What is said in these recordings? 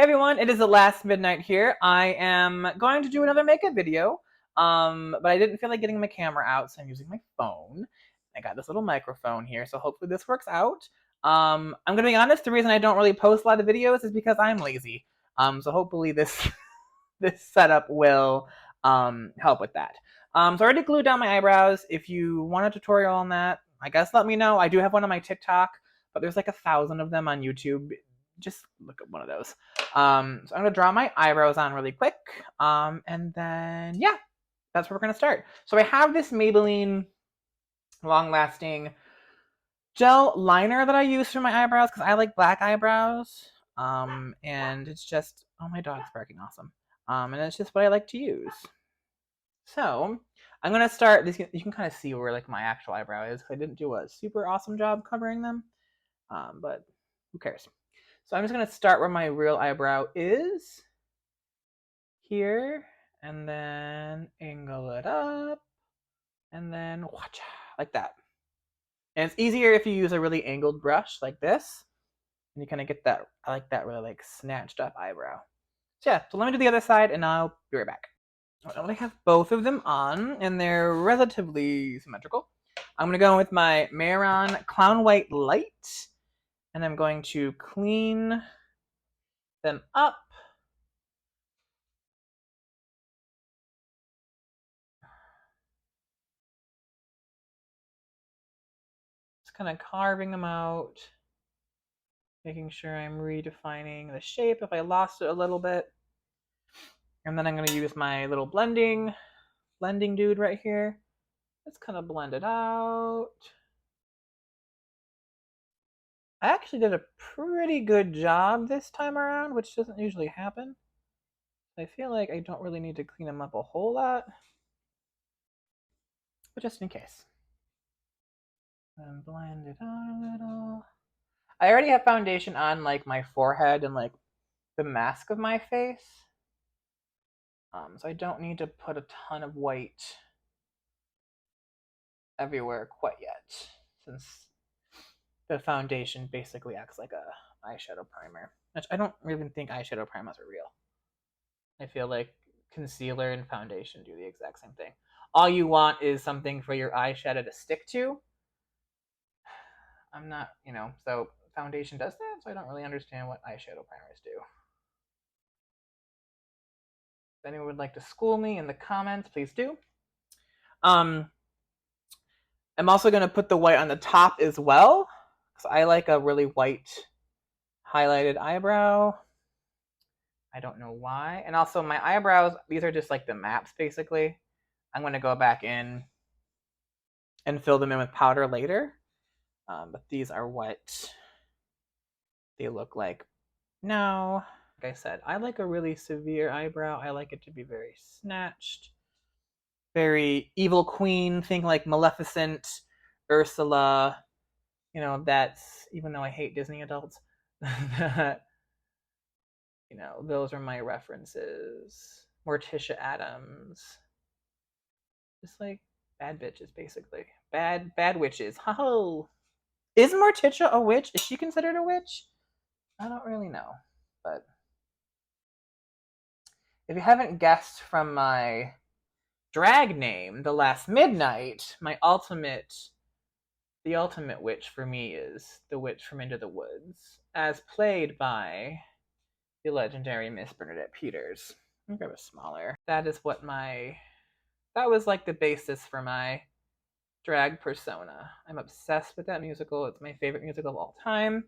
everyone, it is the last midnight here. I am going to do another makeup video, but I didn't feel like getting my camera out, so I'm using my phone. I got this little microphone here, so hopefully this works out. I'm gonna be honest, the reason I don't really post a lot of videos is because I'm lazy. So hopefully this this setup will help with that. So I already glued down my eyebrows. If you want a tutorial on that, I guess let me know. I do have one on my TikTok, but there's like 1,000 of them on YouTube. Just look at one of those. So I'm gonna draw my eyebrows on really quick, and then yeah, that's where we're gonna start. So I have this Maybelline long-lasting gel liner that I use for my eyebrows because I like black eyebrows. And it's just, oh, my dog's barking, awesome. And it's just what I like to use. So I'm gonna start this. You can kind of see where like my actual eyebrow is. I didn't do a super awesome job covering them, but who cares? So I'm just gonna start where my real eyebrow is, here, and then angle it up, and then watch like that. And it's easier if you use a really angled brush like this, and you kind of get that. I like that really like snatched up eyebrow. So yeah, so let me do the other side, and I'll be right back. I have both of them on, and they're relatively symmetrical. I'm gonna go with my Mehron Clown White Light, and I'm going to clean them up. Just kind of carving them out, making sure I'm redefining the shape if I lost it a little bit. And then I'm going to use my little blending dude right here. Just kind of blend it out. I actually did a pretty good job this time around, which doesn't usually happen. I feel like I don't really need to clean them up a whole lot, but just in case. And blend it out a little. I already have foundation on like my forehead and like the mask of my face. So I don't need to put a ton of white everywhere quite yet, since the foundation basically acts like a eyeshadow primer. Which I don't even think eyeshadow primers are real. I feel like concealer and foundation do the exact same thing. All you want is something for your eyeshadow to stick to. I'm not, so foundation does that, so I don't really understand what eyeshadow primers do. If anyone would like to school me in the comments, please do. I'm also going to put the white on the top as well, because I like a really white highlighted eyebrow. I don't know why. And also my eyebrows, these are just like the maps basically. I'm going to go back in and fill them in with powder later. But these are what they look like now. Like I said, I like a really severe eyebrow. I like it to be very snatched, very evil queen. Think like Maleficent, Ursula. That's, even though I hate Disney adults, those are my references. Morticia Addams. Just like bad bitches, basically. Bad witches. Ho! Is Morticia a witch? Is she considered a witch? I don't really know. But if you haven't guessed from my drag name, The Last Midnight, the ultimate witch for me is the witch from Into the Woods, as played by the legendary Miss Bernadette Peters. I'm gonna grab a smaller. That was like the basis for my drag persona. I'm obsessed with that musical. It's my favorite musical of all time.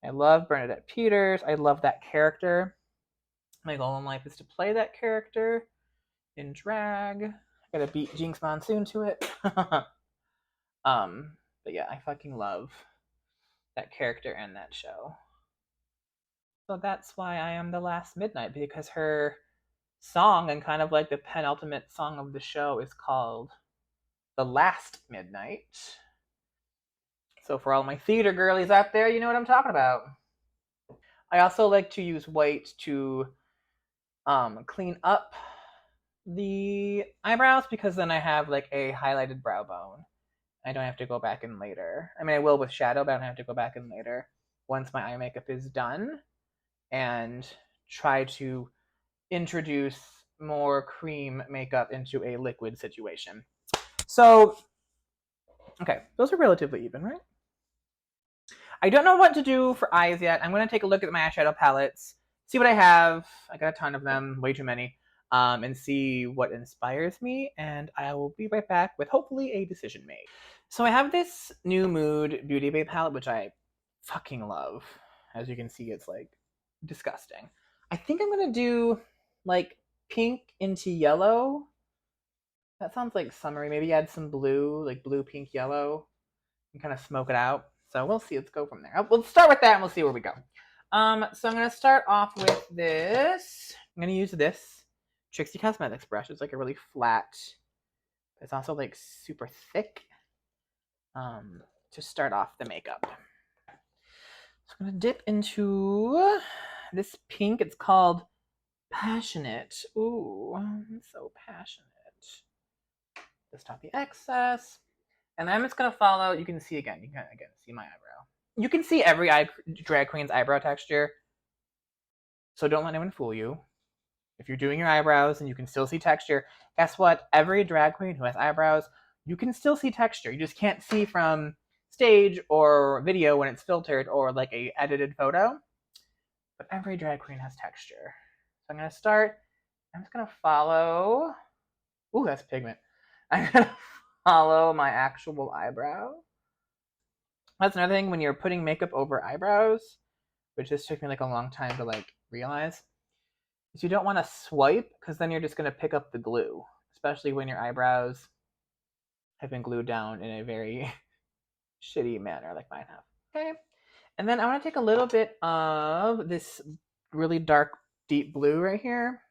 I love Bernadette Peters. I love that character. My goal in life is to play that character in drag. I gotta beat Jinx Monsoon to it. But yeah, I fucking love that character and that show. So that's why I am the Last Midnight, because her song, and kind of like the penultimate song of the show, is called The Last Midnight. So for all my theater girlies out there, you know what I'm talking about. I also like to use white to clean up the eyebrows, because then I have like a highlighted brow bone. I don't have to go back in later. I mean, I will with shadow, but I don't have to go back in later once my eye makeup is done and try to introduce more cream makeup into a liquid situation. So, okay, those are relatively even, right? I don't know what to do for eyes yet. I'm going to take a look at my eyeshadow palettes, see what I have. I got a ton of them, way too many, and see what inspires me. And I will be right back with hopefully a decision made. So I have this New Mood Beauty Bay palette, which I fucking love. As you can see, it's like disgusting. I think I'm going to do like pink into yellow. That sounds like summery. Maybe add some blue, like blue, pink, yellow, and kind of smoke it out. So we'll see. Let's go from there. We'll start with that and we'll see where we go. So I'm going to start off with this. I'm going to use this Trixie Cosmetics brush. It's like a really flat, it's also like super thick to start off the makeup. So I'm going to dip into this pink. It's called Passionate. Ooh, I'm so passionate. Just off the excess. And I'm just going to follow, you can see again, you can again see my eyebrow. You can see every drag queen's eyebrow texture. So don't let anyone fool you. If you're doing your eyebrows and you can still see texture, guess what? Every drag queen who has eyebrows, you can still see texture. You just can't see from stage or video when it's filtered or like a edited photo. But every drag queen has texture. So I'm going to start, I'm just going to follow, ooh, that's pigment. I'm going to follow my actual eyebrow. That's another thing when you're putting makeup over eyebrows, which this took me like a long time to like realize, is you don't want to swipe because then you're just going to pick up the glue, especially when your eyebrows have been glued down in a very shitty manner like mine have. Okay. And then I want to take a little bit of this really dark, deep blue right here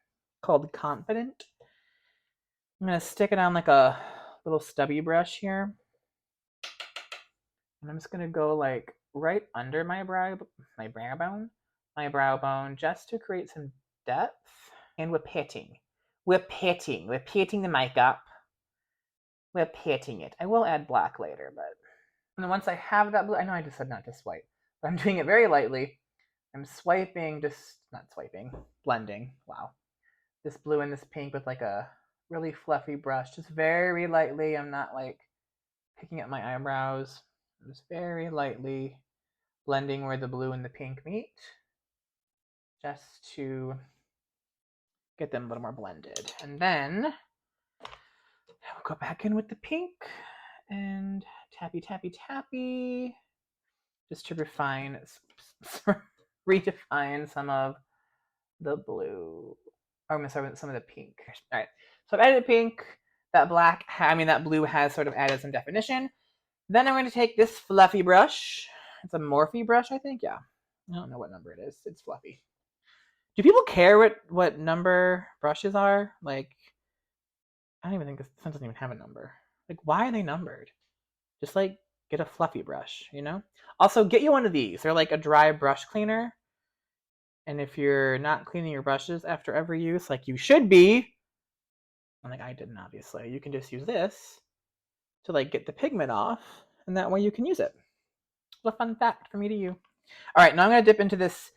called Confident. I'm going to stick it on like a little stubby brush here. And I'm just going to go like right under my brow bone, just to create some depth. And we're pitting the makeup. We're pitting it. I will add black later, but and then once I have that blue, I know I just said not to swipe, but I'm doing it very lightly. I'm swiping, blending. Wow. This blue and this pink with like a really fluffy brush, just very lightly. I'm not like picking at my eyebrows. I'm just very lightly blending where the blue and the pink meet, just to get them a little more blended. And then I'll go back in with the pink and tappy, tappy, tappy, just to redefine some of the blue, or some of the pink. All right, so I've added the pink. That blue has sort of added some definition. Then I'm going to take this fluffy brush. It's a Morphe brush, I think. Yeah, I don't know what number it is. It's fluffy. Do people care what number brushes are? Like, I don't even think this doesn't even have a number. Like, why are they numbered? Just like get a fluffy brush, you know? Also, get you one of these. They're like a dry brush cleaner. And if you're not cleaning your brushes after every use, like you should be, and like I didn't obviously, you can just use this to like get the pigment off, and that way you can use it. It's a fun fact for me to you. All right, now I'm gonna dip into this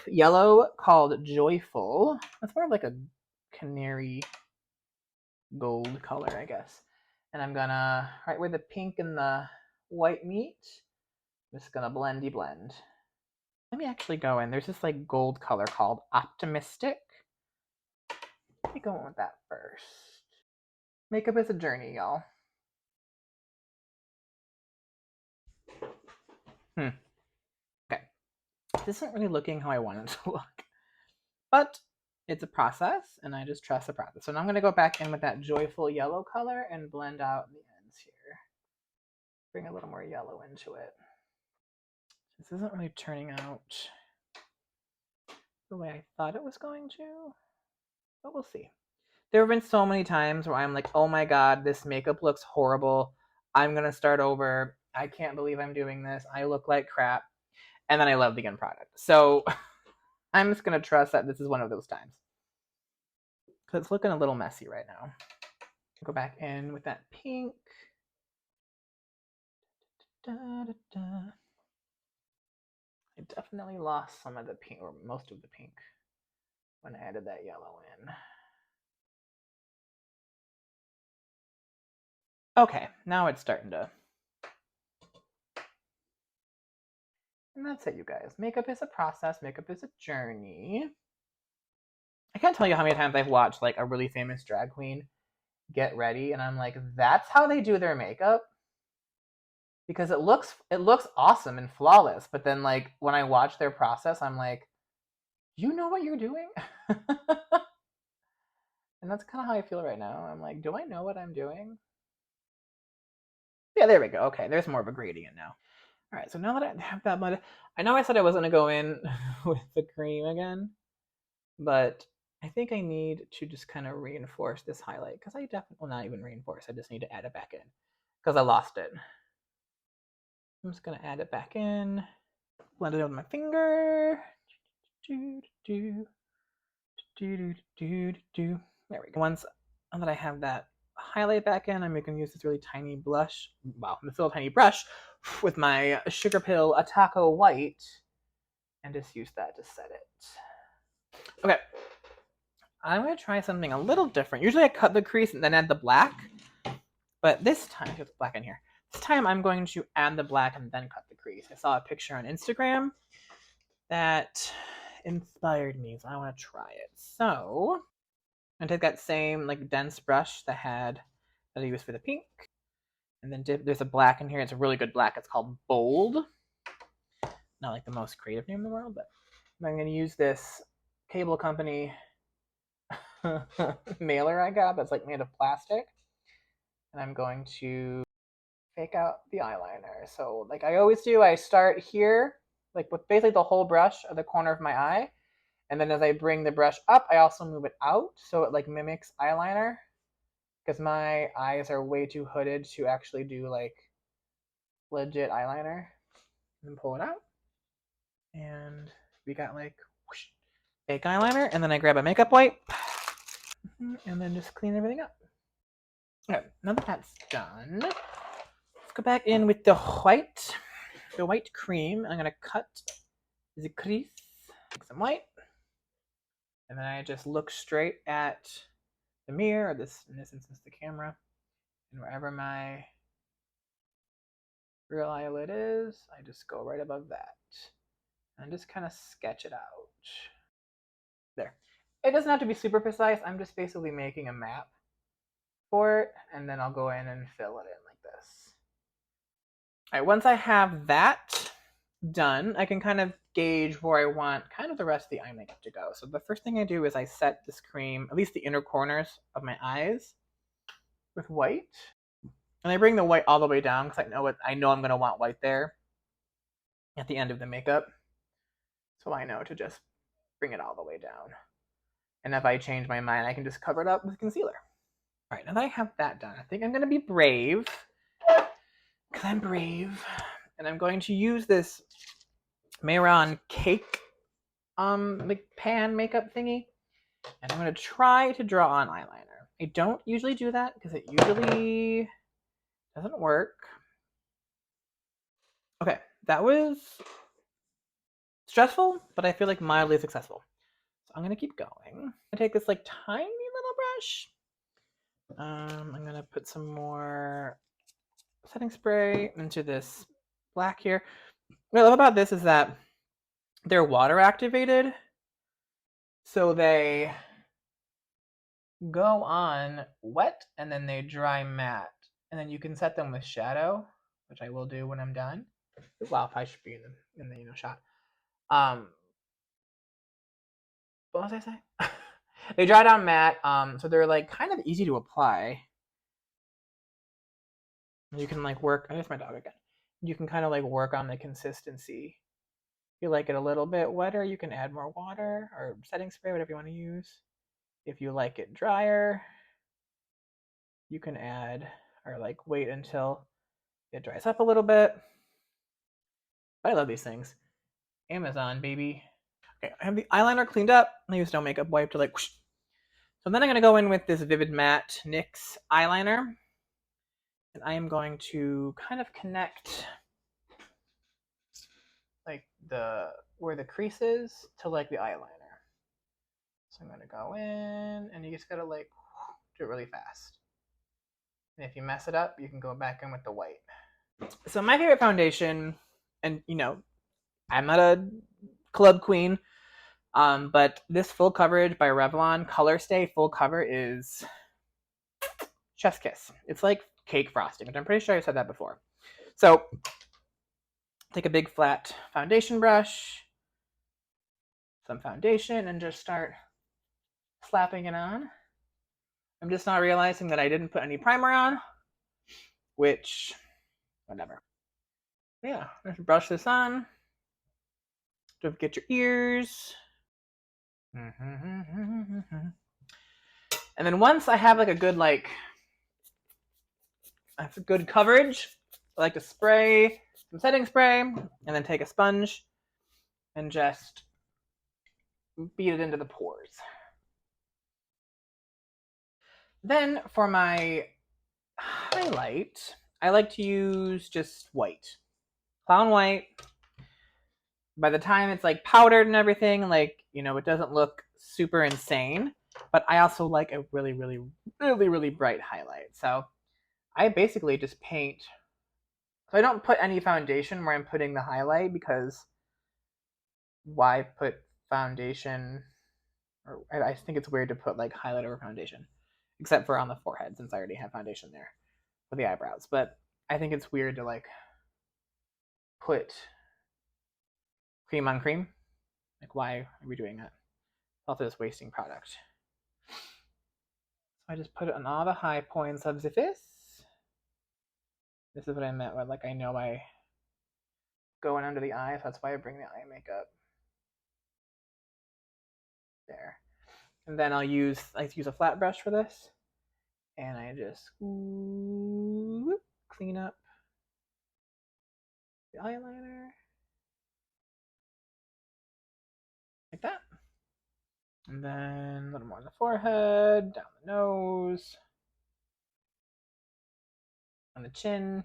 yellow called Joyful. That's more of like a canary gold color, I guess. And I'm gonna, right where the pink and the white meet, I'm just gonna blendy blend. Let me actually go in. There's this like gold color called Optimistic. Let me go in with that first. Makeup is a journey, y'all. Okay. This isn't really looking how I want it to look. But it's a process, and I just trust the process. So now I'm going to go back in with that Joyful yellow color and blend out the ends here. Bring a little more yellow into it. This isn't really turning out the way I thought it was going to, but we'll see. There have been so many times where I'm like, oh my god, this makeup looks horrible. I'm going to start over. I can't believe I'm doing this. I look like crap. And then I love the end product. So I'm just going to trust that this is one of those times. Because it's looking a little messy right now. Go back in with that pink. Da, da, da. I definitely lost some of the pink, or most of the pink. when I added that yellow in. Okay, now it's starting to. And that's it, you guys. Makeup is a process. Makeup is a journey. I can't tell you how many times I've watched like a really famous drag queen get ready, and I'm like, that's how they do their makeup, because it looks awesome and flawless. But then like when I watch their process, I'm like, you know what you're doing? And that's kind of how I feel right now. I'm like, do I know what I'm doing? Yeah, there we go. Okay, there's more of a gradient now. All right, so now that I have that mud, I know I said I wasn't gonna go in with the cream again, but I think I need to just kind of reinforce this highlight, because I definitely, well, not even reinforce, I just need to add it back in because I lost it. I'm just gonna add it back in, blend it with my finger. There we go. Once that I have that highlight back in, I'm going to use this really tiny blush, well, this little tiny brush with my Sugar Pill Ataco White, and just use that to set it. Okay, I'm going to try something a little different. Usually I cut the crease and then add the black, but this time, there's black in here. This time I'm going to add the black and then cut the crease. I saw a picture on Instagram that inspired me, so I want to try it. So I'm gonna take that same like dense brush that I used for the pink, and then there's a black in here. It's a really good black. It's called Bold. Not like the most creative name in the world, but I'm gonna use this cable company mailer I got that's like made of plastic, and I'm going to fake out the eyeliner. So like I always do, I start here, like with basically the whole brush at the corner of my eye, and then as I bring the brush up, I also move it out so it like mimics eyeliner, because my eyes are way too hooded to actually do like legit eyeliner. And then pull it out, and we got like whoosh, fake eyeliner, and then I grab a makeup wipe, and then just clean everything up. Okay, now that that's done, let's go back in with the white cream. I'm gonna cut the crease, take some white, and then I just look straight at the mirror, or this in this instance the camera, and wherever my real eyelid is, I just go right above that and just kind of sketch it out. There. It doesn't have to be super precise. I'm just basically making a map for it, and then I'll go in and fill it in like this. All right, once I have that done, I can kind of gauge where I want kind of the rest of the eye makeup to go. So the first thing I do is I set this cream, at least the inner corners of my eyes, with white. And I bring the white all the way down because I know I'm going to want white there at the end of the makeup. So I know to just bring it all the way down. And if I change my mind, I can just cover it up with concealer. All right, now that I have that done, I think I'm going to be brave, because I'm brave, and I'm going to use this Mayron cake like pan makeup thingy, and I'm going to try to draw on eyeliner. I don't usually do that because it usually doesn't work. Okay, that was stressful, but I feel like mildly successful. So I'm going to keep going. I'm going to take this like tiny little brush. I'm going to put some more setting spray into this black here. What I love about this is that they're water activated, so they go on wet and then they dry matte, and then you can set them with shadow, which I will do when I'm done. Wow, I should be in the shot. What was I saying? They dry down matte, so they're like kind of easy to apply. You can like work. There's my dog again. You can kind of like work on the consistency. If you like it a little bit wetter, you can add more water or setting spray, whatever you want to use. If you like it drier, you can add or like wait until it dries up a little bit. But I love these things. Amazon, baby. Okay, I have the eyeliner cleaned up. I used no makeup wipe to like whoosh. So then I'm going to go in with this Vivid Matte NYX eyeliner. And I am going to kind of connect like where the crease is to like the eyeliner. So I'm gonna go in, and you just gotta like do it really fast. And if you mess it up, you can go back in with the white. So my favorite foundation, and you know, I'm not a club queen, but this Full Coverage by Revlon Color Stay Full Cover is chef's kiss. It's like cake frosting, but I'm pretty sure I said that before. So take a big flat foundation brush, some foundation, and just start slapping it on. I'm just not realizing that I didn't put any primer on, which, whatever. Yeah, just brush this on. Don't forget your ears. And then once I have like a good good coverage, I like to spray some setting spray and then take a sponge and just beat it into the pores. Then for my highlight, I like to use just white. Clown white. By the time it's like powdered and everything, like, you know, it doesn't look super insane, but I also like a really, really, really, really bright highlight. So I basically just paint. So I don't put any foundation where I'm putting the highlight, because why put foundation? Or I think it's weird to put like highlight over foundation, except for on the forehead, since I already have foundation there for the eyebrows. But I think it's weird to like put cream on cream. Like, why are we doing that? It's also just wasting product. So I just put it on all the high points of the face. This is what I meant with, like, I know I go in under the eye, so that's why I bring the eye makeup. There. And then I like to use a flat brush for this. And I just clean up the eyeliner. Like that. And then a little more on the forehead, down the nose, on the chin.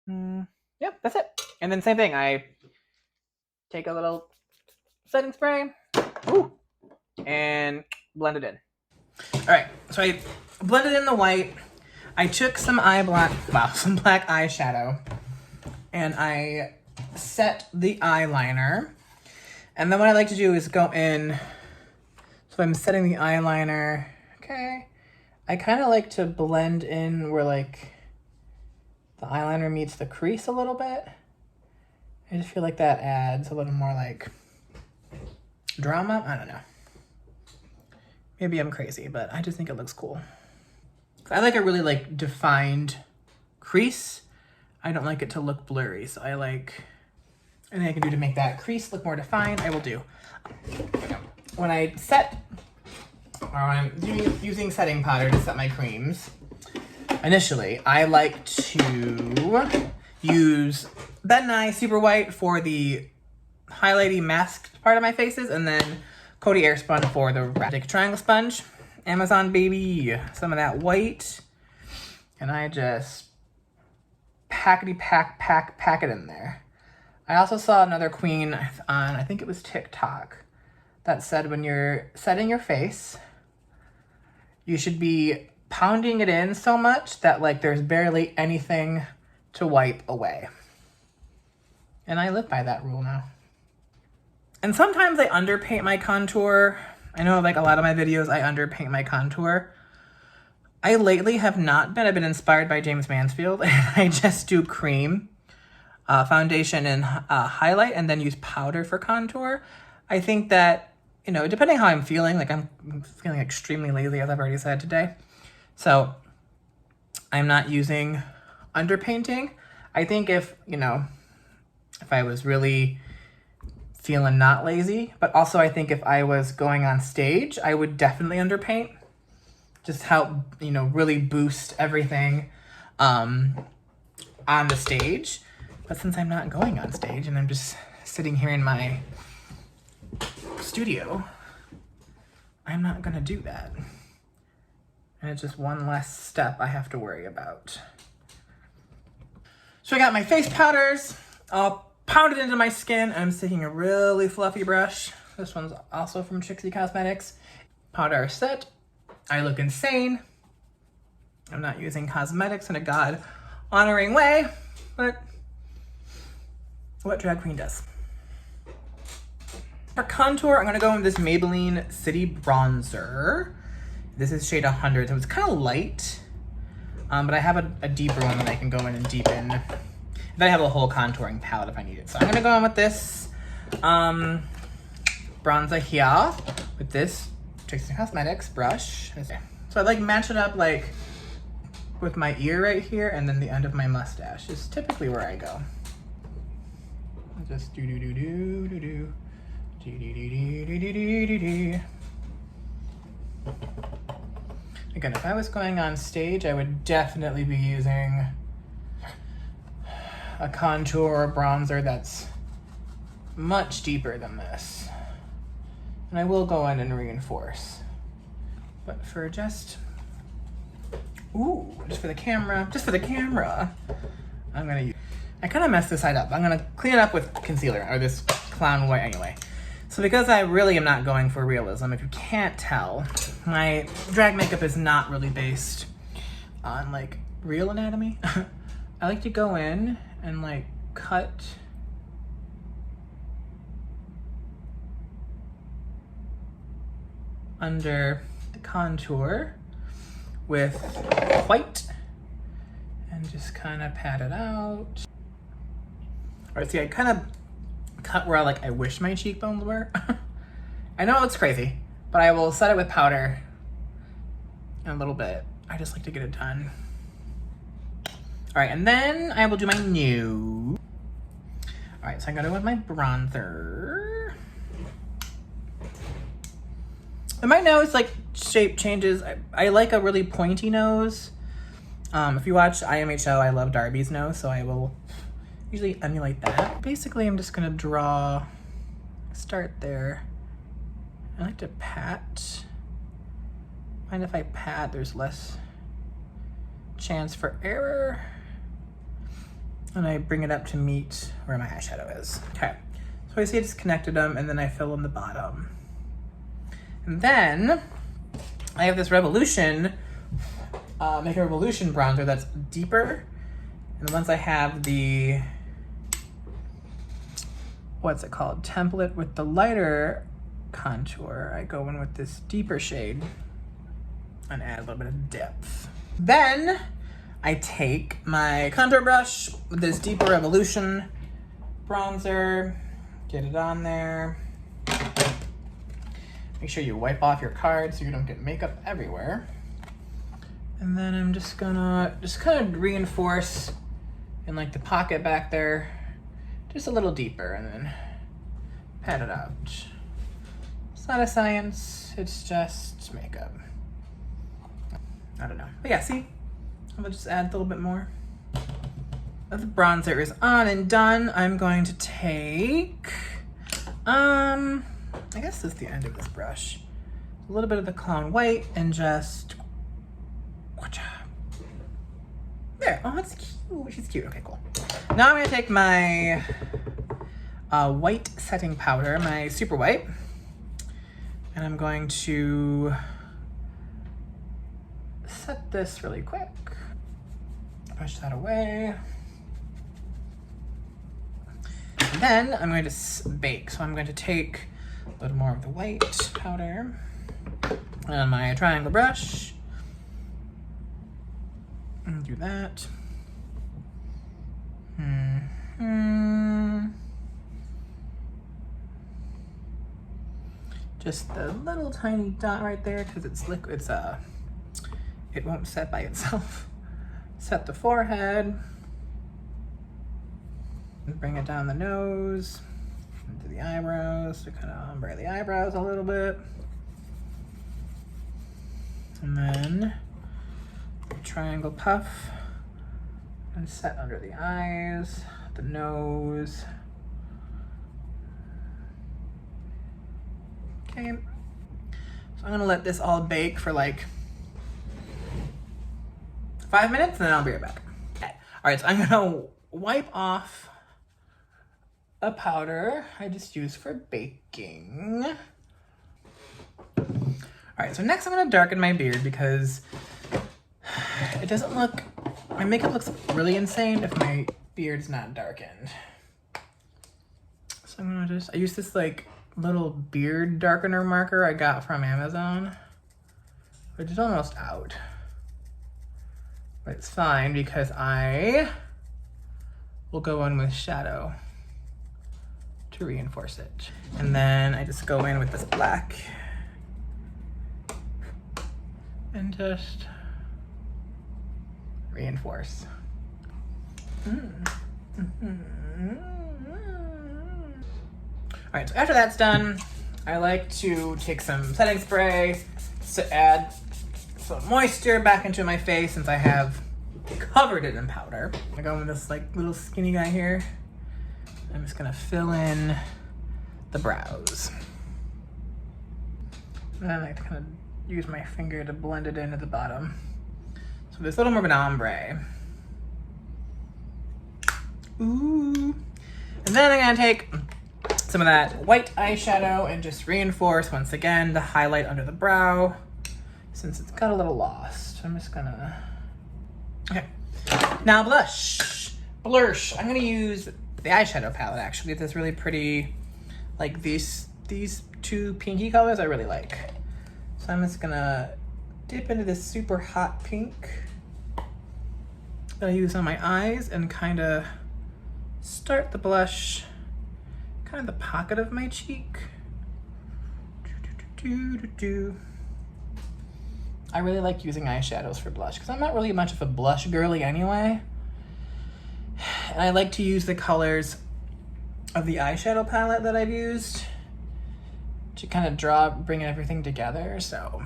Yep, that's it. And then same thing, I take a little setting spray, and blend it in. All right, so I blended in the white. I took some black eyeshadow, and I set the eyeliner. And then what I like to do is go in, so I'm setting the eyeliner, okay. I kind of like to blend in where like the eyeliner meets the crease a little bit. I just feel like that adds a little more like drama. I don't know. Maybe I'm crazy, but I just think it looks cool. I like a really like defined crease. I don't like it to look blurry, so I like anything I can do to make that crease look more defined, I will do. When I set, or when I'm using setting powder to set my creams, initially, I like to use Ben Nye Super White for the highlighty masked part of my faces, and then Coty Airspun for the Take a triangle sponge. Amazon baby, some of that white, and I just pack it in there. I also saw another queen on, I think it was TikTok, that said when you're setting your face, you should be pounding it in so much that like there's barely anything to wipe away. And I live by that rule now. And sometimes I underpaint my contour. I know like a lot of my videos I underpaint my contour. I lately have not been. I've been inspired by James Mansfield, and I just do cream, foundation, and highlight, and then use powder for contour. I think that, you know, depending how I'm feeling, like I'm feeling extremely lazy, as I've already said today. So I'm not using underpainting. I think if, you know, if I was really feeling not lazy, but also I think if I was going on stage, I would definitely underpaint. Just help, you know, really boost everything on the stage. But since I'm not going on stage and I'm just sitting here in my studio, I'm not gonna do that. And it's just one less step I have to worry about. So I got my face powders all pounded into my skin. I'm taking a really fluffy brush This one's also from Trixie Cosmetics. Powder set. I look insane. I'm not using cosmetics in a God-honoring way, but what drag queen does. For contour, I'm gonna go in this Maybelline City Bronzer. This is shade 100, so it's kind of light, but I have a deeper one that I can go in and deepen. Then I have a whole contouring palette if I need it. So I'm gonna go in with this bronzer here with this Trixie Cosmetics brush. So I like match it up like with my ear right here and then the end of my mustache is typically where I go. I'll just do do do do do do. Again, if I was going on stage, I would definitely be using a contour or bronzer that's much deeper than this. And I will go in and reinforce. But for just for the camera, I'm gonna use, I kind of messed this side up. I'm gonna clean it up with concealer, or this clown white anyway. So because I really am not going for realism, if you can't tell, my drag makeup is not really based on like real anatomy. I like to go in and like cut under the contour with white and just kind of pat it out. All right, see, I kind of cut where I wish my cheekbones were. I know it looks crazy, but I will set it with powder in a little bit. I just like to get it done. All right, and then I will do my nose. All right, so I'm gonna go with my bronzer. And my nose shape changes. I like a really pointy nose. If you watch IMHO, I love Darby's nose, so I will usually emulate that. Basically, I'm just gonna start there. I like to pat. Find if I pat, there's less chance for error. And I bring it up to meet where my eyeshadow is. Okay, so I see I just connected them and then I fill in the bottom. And then I have this Revolution, Make a Revolution bronzer that's deeper. And once I have the, what's it called, template with the lighter contour, I go in with this deeper shade and add a little bit of depth. Then I take my contour brush with this deeper Revolution bronzer, get it on there. Make sure you wipe off your card so you don't get makeup everywhere. And then I'm just gonna kind of reinforce in the pocket back there, just a little deeper, and then pat it out. It's not a science, it's just makeup. I don't know, but yeah, see? I'm gonna just add a little bit more. Now the bronzer is on and done. I'm going to take, I guess this is the end of this brush. A little bit of the clown white and just, there, oh, that's cute, she's cute, okay, cool. Now I'm gonna take my white setting powder, my super white, and I'm going to set this really quick. Push that away. And then I'm going to bake. So I'm going to take a little more of the white powder on my triangle brush and do that. Just the little tiny dot right there because it's liquid. It won't set by itself. Set the forehead. And bring it down the nose, into the eyebrows to kind of ombre the eyebrows a little bit. And then triangle puff and set under the eyes, the nose. Okay, so I'm gonna let this all bake for 5 minutes and then I'll be right back. Okay. All right, so I'm gonna wipe off a powder I just use for baking. All right, so next I'm gonna darken my beard because it doesn't look, my makeup looks really insane if my beard's not darkened. So I'm gonna I use this like little beard darkener marker I got from Amazon, which is almost out. But it's fine because I will go in with shadow to reinforce it. And then I just go in with this black and just reinforce. All right, so after that's done, I like to take some setting spray to add some moisture back into my face since I have covered it in powder. I go with this like little skinny guy here. I'm just gonna fill in the brows. And then I like to kind of use my finger to blend it into the bottom. So there's a little more of an ombre. Ooh. And then I'm gonna take some of that white eyeshadow and just reinforce once again the highlight under the brow since it's got a little lost. I'm just gonna, okay. Now blush. Blush. I'm gonna use the eyeshadow palette actually. This really pretty, like these two pinky colors I really like. So I'm just gonna dip into this super hot pink that I use on my eyes and kind of start the blush kind of the pocket of my cheek. I really like using eyeshadows for blush because I'm not really much of a blush girly anyway. And I like to use the colors of the eyeshadow palette that I've used to kind of bring everything together. So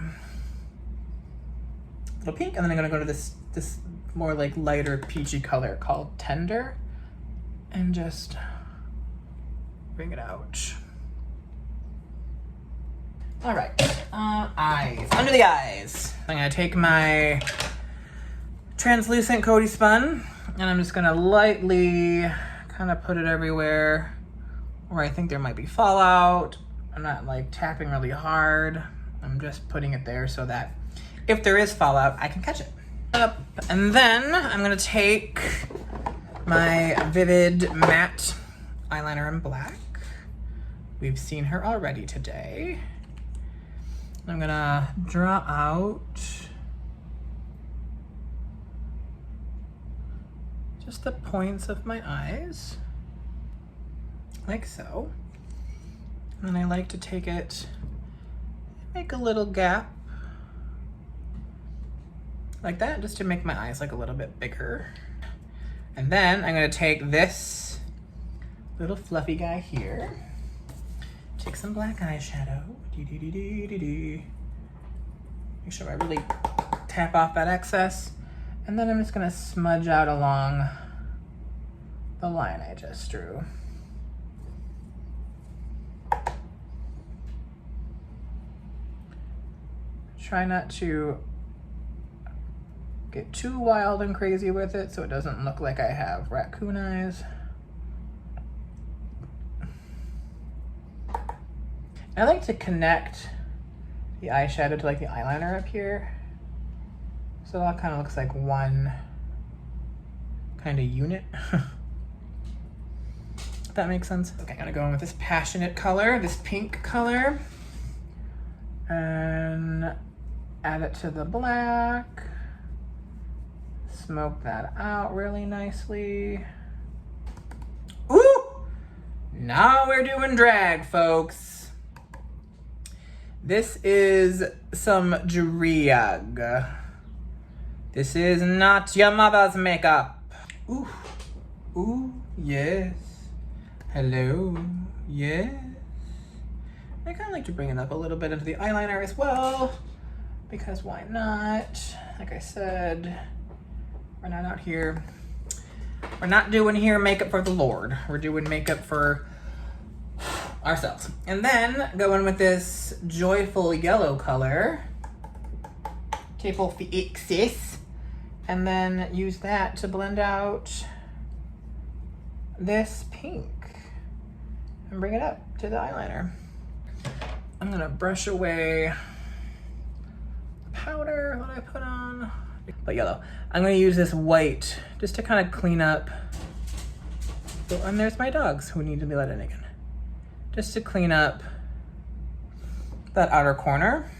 a little pink, and then I'm gonna go to this more like lighter peachy color called Tender and just bring it out. All right, eyes, under the eyes. I'm gonna take my translucent Coty Spun and I'm just gonna lightly kind of put it everywhere where I think there might be fallout. I'm not like tapping really hard. I'm just putting it there so that if there is fallout, I can catch it. And then I'm gonna take my Vivid Matte eyeliner in black. We've seen her already today. I'm gonna draw out just the points of my eyes, like so. And then I like to take it, make a little gap, like that, just to make my eyes like a little bit bigger. And then I'm gonna take this little fluffy guy here, take some black eyeshadow, make sure I really tap off that excess, and then I'm just gonna smudge out along the line I just drew. Try not to get too wild and crazy with it so it doesn't look like I have raccoon eyes. I like to connect the eyeshadow to like the eyeliner up here. So it all kind of looks like one kind of unit. If that makes sense. Okay, I'm gonna go in with this passionate color, this pink color, and add it to the black. Smoke that out really nicely. Ooh! Now we're doing drag, folks. This is some drag. This is not your mother's makeup. Ooh, ooh, yes. Hello, yes. I kind of like to bring it up a little bit into the eyeliner as well, because why not? Like I said, we're not out here. We're not doing here makeup for the Lord. We're doing makeup for ourselves. And then go in with this joyful yellow color. Tape off the excess. And then use that to blend out this pink. and bring it up to the eyeliner. I'm gonna brush away the powder that I put on, but yellow. I'm gonna use this white just to kind of clean up. Oh, and there's my dogs who need to be let in again. Just to clean up that outer corner.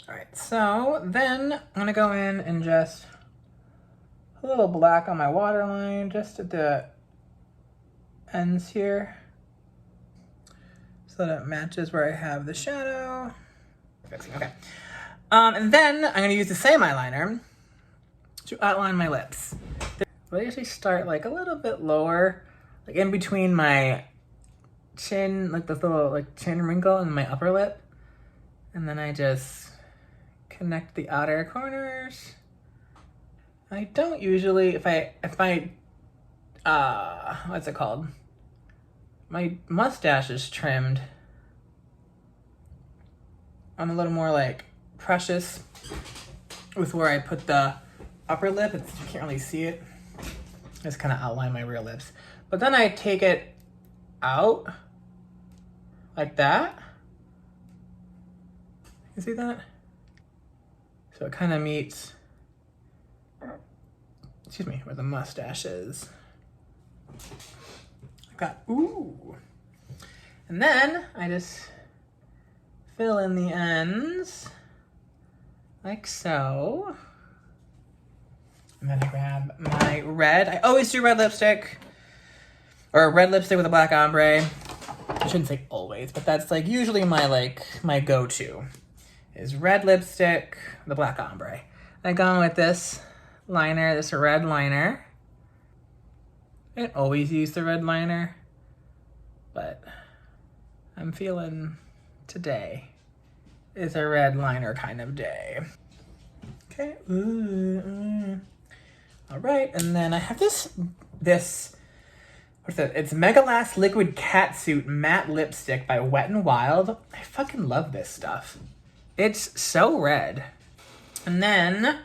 All right, so then I'm gonna go in and just a little black on my waterline, just at the ends here, so that it matches where I have the shadow. Okay. And then I'm gonna use the same eyeliner to outline my lips. I usually start like a little bit lower, like in between my chin, like this little like chin wrinkle and my upper lip. And then I just connect the outer corners. I don't usually, if I, what's it called? My mustache is trimmed. I'm a little more like precious with where I put the upper lip. You can't really see it. Just kind of outline my real lips. But then I take it out like that. You see that? So it kind of meets, excuse me, where the mustache is. I've got, ooh. And then I just fill in the ends like so. And then I grab my red. I always do red lipstick, or red lipstick with a black ombre. I shouldn't say always, but that's like usually my go-to is red lipstick, the black ombre. I go in with this liner, this red liner. I don't always use the red liner, but I'm feeling today is a red liner kind of day. Okay. All right, and then I have this, what's that? It's Mega Last Liquid Catsuit Matte Lipstick by Wet n Wild. I fucking love this stuff. It's so red. And then I'm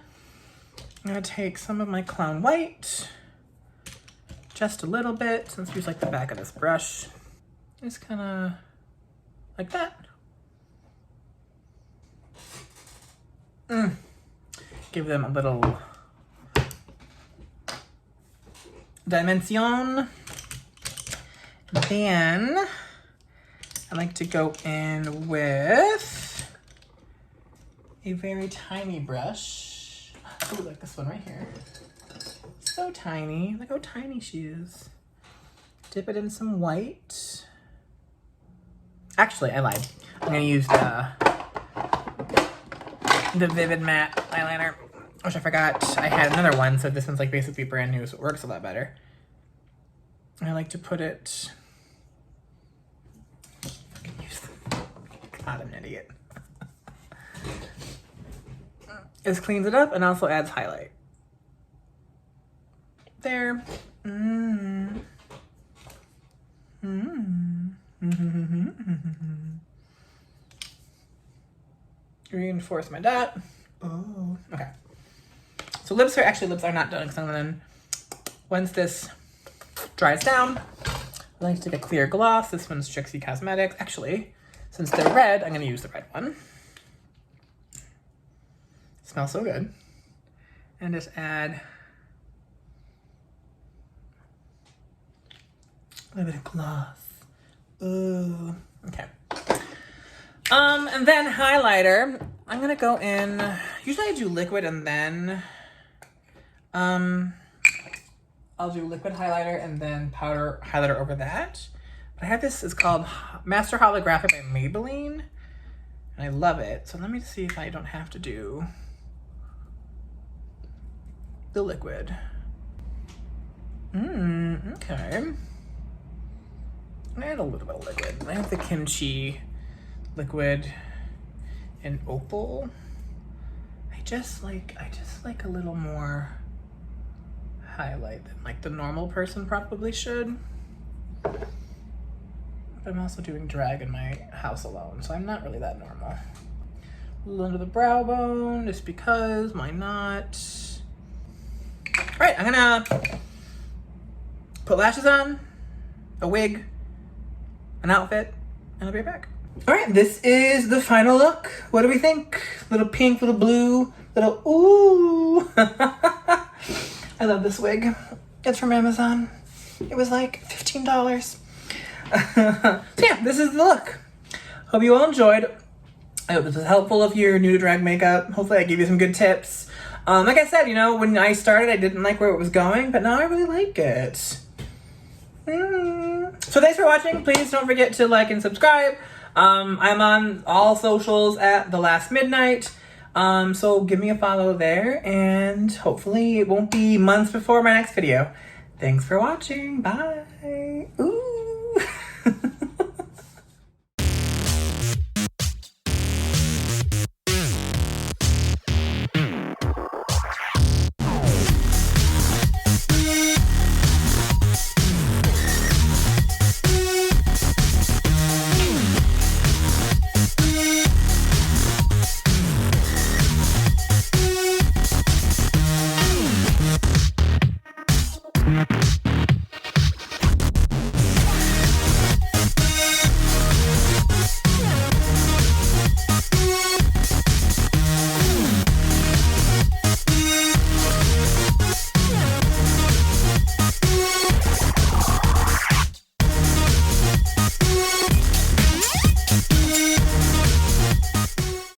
gonna take some of my Clown White, just a little bit, since I use like the back of this brush. Just kind of like that. Give them a little dimension. Then I like to go in with a very tiny brush. Ooh, like this one right here. So tiny. Look how tiny she is. Dip it in some white. Actually, I lied. I'm gonna use the Vivid Matte eyeliner, which I forgot I had another one, so this one's like basically brand new, so it works a lot better. I like to put it, God, I'm an idiot. This cleans it up and also adds highlight. There. Reinforce my dot. Oh, okay. So lips are not done, because I'm gonna, once this dries down, I like to take a clear gloss. This one's Trixie Cosmetics. Actually, since they're red, I'm gonna use the red one. Smells so good. And just add a little bit of gloss. Ooh, okay. And then highlighter. I'm gonna go in, usually I do liquid and then, I'll do liquid highlighter and then powder highlighter over that. But I have this, it's called Master Holographic by Maybelline. And I love it. So let me see if I don't have to do the liquid. Okay. I add a little bit of liquid. I have the kimchi liquid in opal. I just like a little more highlight than like the normal person probably should. But I'm also doing drag in my house alone, so I'm not really that normal. A little under the brow bone, just because, why not? All right, I'm gonna put lashes on, a wig, an outfit, and I'll be right back. All right, this is the final look. What do we think? Little pink, little blue, little ooh. I love this wig. It's from Amazon. It was like $15. So yeah, this is the look. Hope you all enjoyed. I hope this was helpful if you're new to drag makeup. Hopefully I gave you some good tips. Like I said, you know, when I started, I didn't like where it was going, but now I really like it. So thanks for watching. Please don't forget to like and subscribe. I'm on all socials at The Last Midnight. So give me a follow there, and hopefully it won't be months before my next video. Thanks for watching. Bye. Ooh.